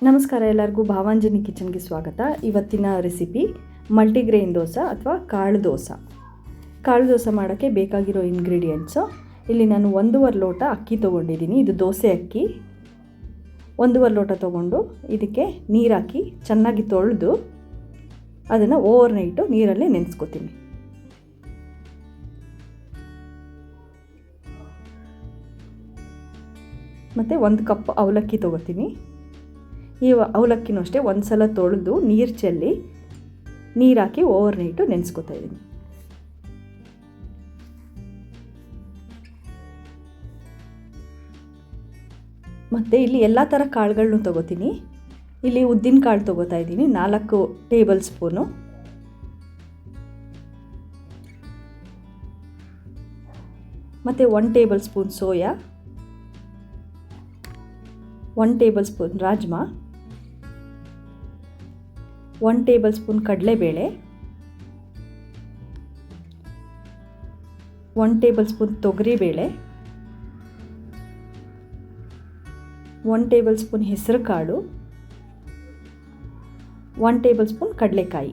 ನಮಸ್ಕಾರ, ಎಲ್ಲರಿಗೂ ಭಾವಾಂಜನಿ ಕಿಚನ್ಗೆ ಸ್ವಾಗತ. ಇವತ್ತಿನ ರೆಸಿಪಿ ಮಲ್ಟಿಗ್ರೇನ್ ದೋಸೆ ಅಥವಾ ಕಾಳು ದೋಸೆ. ಕಾಳು ದೋಸೆ ಮಾಡೋಕ್ಕೆ ಬೇಕಾಗಿರೋ ಇಂಗ್ರೀಡಿಯೆಂಟ್ಸು ಇಲ್ಲಿ ನಾನು 1.5 ಲೋಟ ಅಕ್ಕಿ ತೊಗೊಂಡಿದ್ದೀನಿ. ಇದು ದೋಸೆ ಅಕ್ಕಿ. 1.5 ಲೋಟ ತೊಗೊಂಡು ಇದಕ್ಕೆ ನೀರು ಹಾಕಿ ಚೆನ್ನಾಗಿ ತೊಳೆದು ಅದನ್ನು ಓವರ್ನೈಟು ನೀರಲ್ಲೇ ನೆನೆಸ್ಕೊತೀನಿ. ಮತ್ತು 1 ಕಪ್ ಅವಲಕ್ಕಿ ತೊಗೋತೀನಿ. ಈ ಅವಲಕ್ಕಿನೂ ಅಷ್ಟೇ ಒಂದು ಸಲ ತೊಳೆದು ನೀರು ಚೆಲ್ಲಿ ನೀರು ಹಾಕಿ ಓವರ್ನೈಟು ನೆನೆಸ್ಕೊತಾ ಇದ್ದೀನಿ. ಮತ್ತು ಇಲ್ಲಿ ಎಲ್ಲ ಥರ ಕಾಳುಗಳನ್ನೂ ತೊಗೋತೀನಿ. ಇಲ್ಲಿ ಉದ್ದಿನ ಕಾಳು ತೊಗೋತಾ ಇದ್ದೀನಿ 4 ಟೇಬಲ್ ಸ್ಪೂನು. ಮತ್ತು 1 table spoon soya, 1 table spoon rajma, 1 table spoon ಕಡಲೆಬೇಳೆ, 1 ಟೇಬಲ್ ಸ್ಪೂನ್ ತೊಗರಿಬೇಳೆ, 1 ಟೇಬಲ್ ಸ್ಪೂನ್ ಹೆಸರು ಕಾಳು, 1 ಟೇಬಲ್ ಸ್ಪೂನ್ ಕಡಲೆಕಾಯಿ.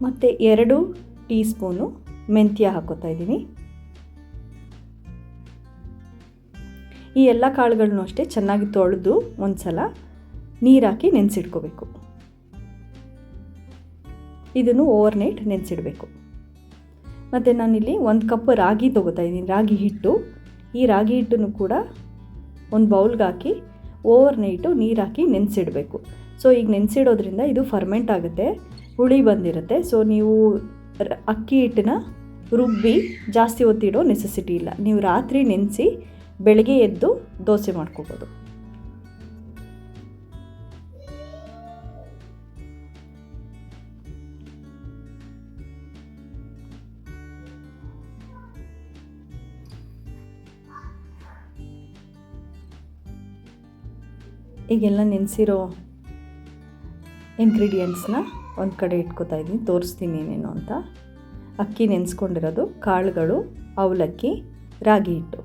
ಮತ್ತು 2 ಟೀ ಸ್ಪೂನು ಮೆಂತ್ಯ ಹಾಕೋತಾ ಇದ್ದೀನಿ. ಈ ಎಲ್ಲ ಕಾಳುಗಳನ್ನು ಅಷ್ಟೇ ಚೆನ್ನಾಗಿ ತೊಳೆದು ಒಂದು ಸಲ ನೀರು ಹಾಕಿ ನೆನೆಸಿಟ್ಕೋಬೇಕು. ಇದನ್ನು ಓವರ್ನೈಟ್ ನೆನೆಸಿಡಬೇಕು. ಮತ್ತು ನಾನಿಲ್ಲಿ 1 ಕಪ್ ರಾಗಿ ತೊಗೋತಾ ಇದ್ದೀನಿ, ರಾಗಿ ಹಿಟ್ಟು. ಈ ರಾಗಿ ಹಿಟ್ಟನ್ನು ಕೂಡ ಒಂದು ಬೌಲ್ಗೆ ಹಾಕಿ ಓವರ್ನೈಟು ನೀರು ಹಾಕಿ ನೆನೆಸಿಡಬೇಕು. ಸೊ ಈಗ ನೆನೆಸಿಡೋದ್ರಿಂದ ಇದು ಫರ್ಮೆಂಟ್ ಆಗುತ್ತೆ, ಹುಳಿ ಬಂದಿರುತ್ತೆ. ಸೊ ನೀವು ಅಕ್ಕಿ ಹಿಟ್ಟನ್ನ ರುಬ್ಬಿ ಜಾಸ್ತಿ ಹೊತ್ತಿಡೋ ನೆಸೆಸಿಟಿ ಇಲ್ಲ. ನೀವು ರಾತ್ರಿ ನೆನೆಸಿ ಬೆಳಗ್ಗೆ ಎದ್ದು ದೋಸೆ ಮಾಡ್ಕೋಬೋದು. ಈಗೆಲ್ಲ ನೆನೆಸಿರೋ ಇಂಗ್ರೀಡಿಯೆಂಟ್ಸ್ನ ಒಂದು ಕಡೆ ಇಟ್ಕೋತಾ ಇದ್ದೀನಿ, ತೋರಿಸ್ತೀನಿ ಏನೇನು ಅಂತ. ಅಕ್ಕಿ ನೆನೆಸ್ಕೊಂಡಿರೋದು, ಕಾಳುಗಳು, ಅವಲಕ್ಕಿ, ರಾಗಿ ಹಿಟ್ಟು,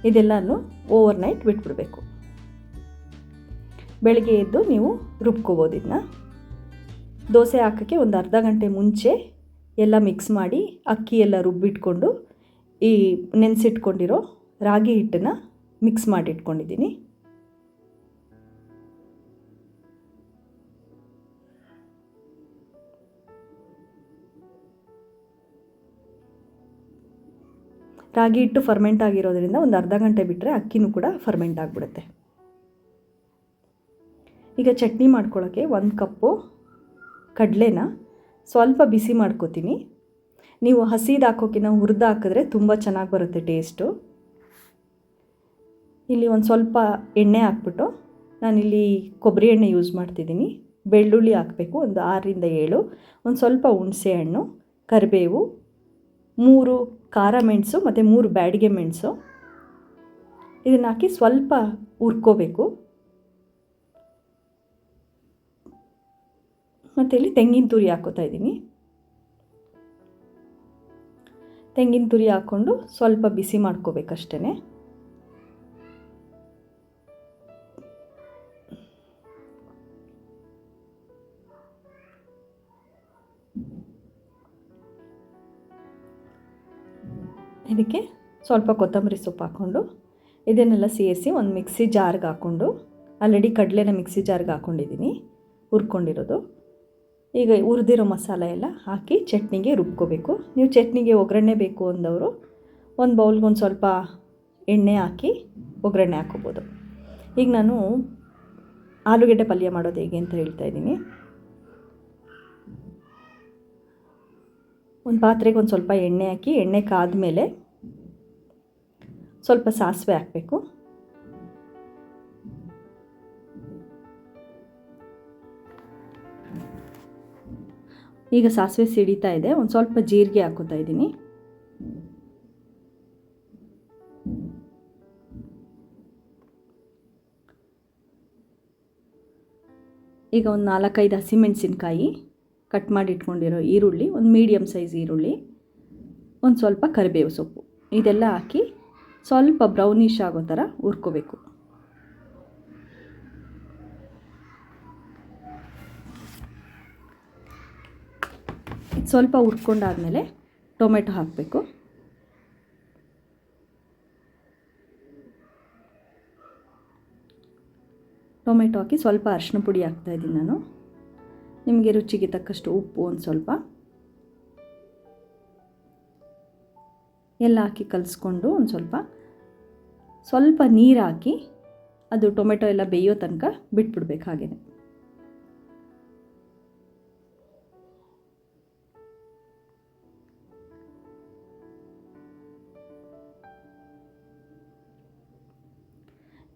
ಇದೆಲ್ಲನೂ ಓವರ್ನೈಟ್ ಬಿಟ್ಬಿಡಬೇಕು. ಬೆಳಗ್ಗೆ ಎದ್ದು ನೀವು ರುಬ್ಕೋಬೋದು. ಇದನ್ನ ದೋಸೆ ಹಾಕೋಕ್ಕೆ ಒಂದು ಅರ್ಧ ಗಂಟೆ ಮುಂಚೆ ಎಲ್ಲ ಮಿಕ್ಸ್ ಮಾಡಿ ಅಕ್ಕಿ ಎಲ್ಲ ರುಬ್ಬಿಟ್ಕೊಂಡು ಈ ನೆನೆಸಿಟ್ಕೊಂಡಿರೋ ರಾಗಿ ಹಿಟ್ಟನ್ನು ಮಿಕ್ಸ್ ಮಾಡಿ ಇಟ್ಕೊಂಡಿದ್ದೀನಿ. ರಾಗಿ ಹಿಟ್ಟು ಫರ್ಮೆಂಟ್ ಆಗಿರೋದ್ರಿಂದ ಒಂದು ಅರ್ಧ ಗಂಟೆ ಬಿಟ್ಟರೆ ಅಕ್ಕಿನೂ ಕೂಡ ಫರ್ಮೆಂಟ್ ಆಗಿಬಿಡುತ್ತೆ. ಈಗ ಚಟ್ನಿ ಮಾಡ್ಕೊಳ್ಳೋಕ್ಕೆ 1 ಕಪ್ಪು ಕಡಲೆನ ಸ್ವಲ್ಪ ಬಿಸಿ ಮಾಡ್ಕೋತೀನಿ. ನೀವು ಹಸಿದು ಹಾಕೋಕ್ಕಿಂತ ಹುರಿದು ಹಾಕಿದ್ರೆ ತುಂಬ ಚೆನ್ನಾಗಿ ಬರುತ್ತೆ ಟೇಸ್ಟು. ಇಲ್ಲಿ ಒಂದು ಸ್ವಲ್ಪ ಎಣ್ಣೆ ಹಾಕ್ಬಿಟ್ಟು, ನಾನಿಲ್ಲಿ ಕೊಬ್ಬರಿ ಎಣ್ಣೆ ಯೂಸ್ ಮಾಡ್ತಿದ್ದೀನಿ. ಬೆಳ್ಳುಳ್ಳಿ ಹಾಕಬೇಕು, ಒಂದು 6ರಿಂದ 7, ಒಂದು ಸ್ವಲ್ಪ ಹುಣಸೆ ಹಣ್ಣು, ಕರಿಬೇವು, 3 ಖಾರ ಮೆಣಸು ಮತ್ತು 3 ಬ್ಯಾಡಿಗೆ ಮೆಣಸು, ಇದನ್ನು ಹಾಕಿ ಸ್ವಲ್ಪ ಹುರ್ಕೋಬೇಕು. ಮತ್ತು ಇಲ್ಲಿ ತೆಂಗಿನ ತುರಿ ಹಾಕೋತಾ ಇದ್ದೀನಿ. ತೆಂಗಿನ ತುರಿ ಹಾಕ್ಕೊಂಡು ಸ್ವಲ್ಪ ಬಿಸಿ ಮಾಡ್ಕೋಬೇಕಷ್ಟೇ. ಇದಕ್ಕೆ ಸ್ವಲ್ಪ ಕೊತ್ತಂಬರಿ ಸೊಪ್ಪು ಹಾಕ್ಕೊಂಡು ಇದನ್ನೆಲ್ಲ ಸೇರಿಸಿ ಒಂದು ಮಿಕ್ಸಿ ಜಾರ್ಗೆ ಹಾಕ್ಕೊಂಡು, ಆಲ್ರೆಡಿ ಕಡಲೆನ ಮಿಕ್ಸಿ ಜಾರ್ಗೆ ಹಾಕ್ಕೊಂಡಿದ್ದೀನಿ ಹುರ್ಕೊಂಡಿರೋದು. ಈಗ ಹುರಿದಿರೋ ಮಸಾಲೆ ಎಲ್ಲ ಹಾಕಿ ಚಟ್ನಿಗೆ ರುಬ್ಕೋಬೇಕು. ನೀವು ಚಟ್ನಿಗೆ ಒಗ್ಗರಣೆ ಬೇಕು ಅಂದವರು ಒಂದು ಬೌಲ್ಗೆ ಒಂದು ಸ್ವಲ್ಪ ಎಣ್ಣೆ ಹಾಕಿ ಒಗ್ಗರಣೆ ಹಾಕ್ಕೋಬೋದು. ಈಗ ನಾನು ಆಲೂಗೆಡ್ಡೆ ಪಲ್ಯ ಮಾಡೋದು ಹೇಗೆ ಅಂತ ಹೇಳ್ತಾ ಇದ್ದೀನಿ. ಒಂದು ಪಾತ್ರೆಗೆ ಒಂದು ಸ್ವಲ್ಪ ಎಣ್ಣೆ ಹಾಕಿ, ಎಣ್ಣೆ ಕಾದ್ಮೇಲೆ ಸ್ವಲ್ಪ ಸಾಸಿವೆ ಹಾಕಬೇಕು. ಈಗ ಸಾಸಿವೆ ಸಿಡಿತಾ ಇದೆ, ಒಂದು ಸ್ವಲ್ಪ ಜೀರಿಗೆ ಹಾಕೋತಾ ಇದ್ದೀನಿ. ಈಗ ಒಂದು 4-5 ಹಸಿಮೆಣಸಿನ್ಕಾಯಿ, ಕಟ್ ಮಾಡಿ ಇಟ್ಕೊಂಡಿರೋ ಈರುಳ್ಳಿ, ಒಂದು ಮೀಡಿಯಮ್ ಸೈಜ್ ಈರುಳ್ಳಿ, ಒಂದು ಸ್ವಲ್ಪ ಕರಿಬೇವು ಸೊಪ್ಪು ಇದೆಲ್ಲ ಹಾಕಿ ಸ್ವಲ್ಪ ಬ್ರೌನಿಷ್ ಆಗೋ ಥರ ಹುರ್ಕೋಬೇಕು. ಇದು ಸ್ವಲ್ಪ ಹುರ್ಕೊಂಡಾದಮೇಲೆ ಟೊಮೆಟೊ ಹಾಕಬೇಕು. ಟೊಮೆಟೊ ಹಾಕಿ ಸ್ವಲ್ಪ ಅರಿಶಿನ ಪುಡಿ ಹಾಕ್ತಾಯಿದ್ದೀನಿ ನಾನು. ನಿಮಗೆ ರುಚಿಗೆ ತಕ್ಕಷ್ಟು ಉಪ್ಪು ಒಂದು ಸ್ವಲ್ಪ ಎಲ್ಲ ಹಾಕಿ ಕಲಿಸ್ಕೊಂಡು ಒಂದು ಸ್ವಲ್ಪ ನೀರು ಹಾಕಿ ಅದು ಟೊಮೆಟೊ ಎಲ್ಲ ಬೇಯೋ ತನಕ ಬಿಟ್ಬಿಡ್ಬೇಕು. ಹಾಗೆಯೇ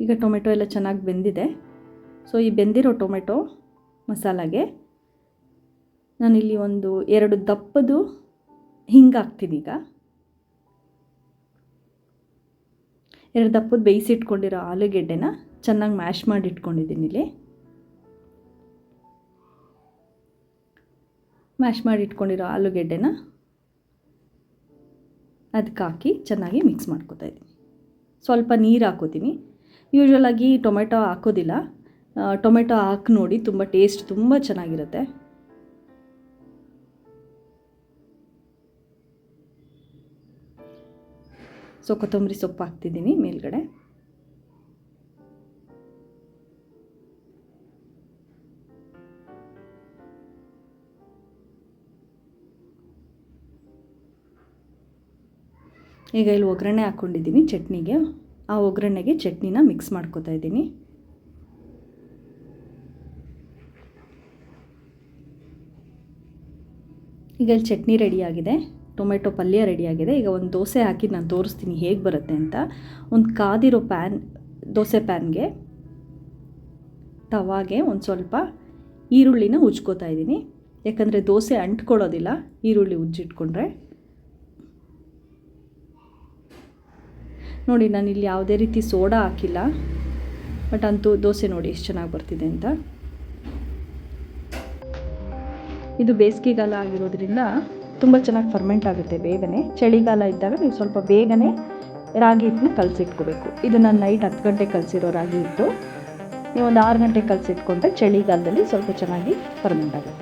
ಈಗ ಟೊಮೆಟೊ ಎಲ್ಲ ಚೆನ್ನಾಗಿ ಬೆಂದಿದೆ. ಸೊ ಈ ಬೆಂದಿರೋ ಟೊಮೆಟೊ ಮಸಾಲಾಗೆ ನಾನಿಲ್ಲಿ 2 ದಪ್ಪದು ಹಿಂಗೆ ಹಾಕ್ತೀನಿ. ಈಗ 2 ದಪ್ಪದ ಬೇಯಿಸಿಟ್ಕೊಂಡಿರೋ ಆಲೂಗೆಡ್ಡೆನ ಚೆನ್ನಾಗಿ ಮ್ಯಾಶ್ ಮಾಡಿ ಇಟ್ಕೊಂಡಿದ್ದೀನಿ. ಇಲ್ಲಿ ಮ್ಯಾಶ್ ಮಾಡಿ ಇಟ್ಕೊಂಡಿರೋ ಆಲೂಗೆಡ್ಡೆನ ಅದಕ್ಕೆ ಹಾಕಿ ಚೆನ್ನಾಗಿ ಮಿಕ್ಸ್ ಮಾಡ್ಕೊತಾ ಇದ್ದೀನಿ. ಸ್ವಲ್ಪ ನೀರು ಹಾಕೋತೀನಿ. ಯೂಶ್ವಲಾಗಿ ಟೊಮೆಟೊ ಹಾಕೋದಿಲ್ಲ, ಟೊಮೆಟೊ ಹಾಕಿ ನೋಡಿ, ತುಂಬ ಟೇಸ್ಟ್ ತುಂಬ ಚೆನ್ನಾಗಿರುತ್ತೆ. ಸೊ ಕೊತ್ತಂಬರಿ ಸೊಪ್ಪು ಹಾಕ್ತಿದ್ದೀನಿ ಮೇಲ್ಗಡೆ. ಈಗ ಇಲ್ಲಿ ಒಗ್ಗರಣೆ ಹಾಕ್ಕೊಂಡಿದ್ದೀನಿ ಚಟ್ನಿಗೆ. ಆ ಒಗ್ಗರಣೆಗೆ ಚಟ್ನಿನ ಮಿಕ್ಸ್ ಮಾಡ್ಕೊತಾ ಇದ್ದೀನಿ. ಈಗ ಇಲ್ಲಿ ಚಟ್ನಿ ರೆಡಿಯಾಗಿದೆ, ಟೊಮೆಟೊ ಪಲ್ಯ ರೆಡಿಯಾಗಿದೆ. ಈಗ ಒಂದು ದೋಸೆ ಹಾಕಿ ನಾನು ತೋರಿಸ್ತೀನಿ ಹೇಗೆ ಬರುತ್ತೆ ಅಂತ. ಒಂದು ಕಾದಿರೋ ದೋಸೆ ಪ್ಯಾನ್ಗೆ ತವಾಗೆ ಒಂದು ಸ್ವಲ್ಪ ಈರುಳ್ಳಿನ ಉಜ್ಕೋತಾ ಇದ್ದೀನಿ. ಯಾಕಂದರೆ ದೋಸೆ ಅಂಟ್ಕೊಳ್ಳೋದಿಲ್ಲ ಈರುಳ್ಳಿ ಉಜ್ಜಿಟ್ಕೊಂಡ್ರೆ. ನೋಡಿ, ನಾನಿಲ್ಲಿ ಯಾವುದೇ ರೀತಿ ಸೋಡಾ ಹಾಕಿಲ್ಲ, ಬಟ್ ಅಂತೂ ದೋಸೆ ನೋಡಿ ಎಷ್ಟು ಚೆನ್ನಾಗಿ ಬರ್ತಿದೆ ಅಂತ. ಇದು ಬೇಸಿಗೆಗಾಲ ಆಗಿರೋದ್ರಿಂದ ತುಂಬ ಚೆನ್ನಾಗಿ ಫರ್ಮೆಂಟ್ ಆಗುತ್ತೆ ಬೇಗನೆ. ಚಳಿಗಾಲ ಇದ್ದಾಗ ನೀವು ಸ್ವಲ್ಪ ಬೇಗನೆ ರಾಗಿ ಹಿಟ್ಟನ್ನ ಕಲಸಿಟ್ಕೋಬೇಕು. ಇದು ನಾನು ನೈಟ್ 10 ಗಂಟೆಗೆ ಕಲಸಿರೋ ರಾಗಿ ಹಿಟ್ಟು. ನೀವು ಒಂದು 6 ಗಂಟೆಗೆ ಕಲಸಿಟ್ಕೊಂಡ್ರೆ ಚಳಿಗಾಲದಲ್ಲಿ ಸ್ವಲ್ಪ ಚೆನ್ನಾಗಿ ಫರ್ಮೆಂಟ್ ಆಗುತ್ತೆ.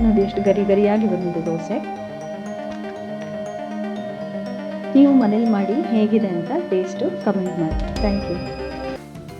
ನೋಡಿ ಎಷ್ಟು ಗರಿಯಾಗಿ ಬಂದಿದೆ ದೋಸೆ. ನೀವು ಮನೇಲಿ ಮಾಡಿ ಹೇಗಿದೆ ಅಂತ ಟೇಸ್ಟು ಕಮೆಂಟ್ ಮಾಡಿ. Thank you.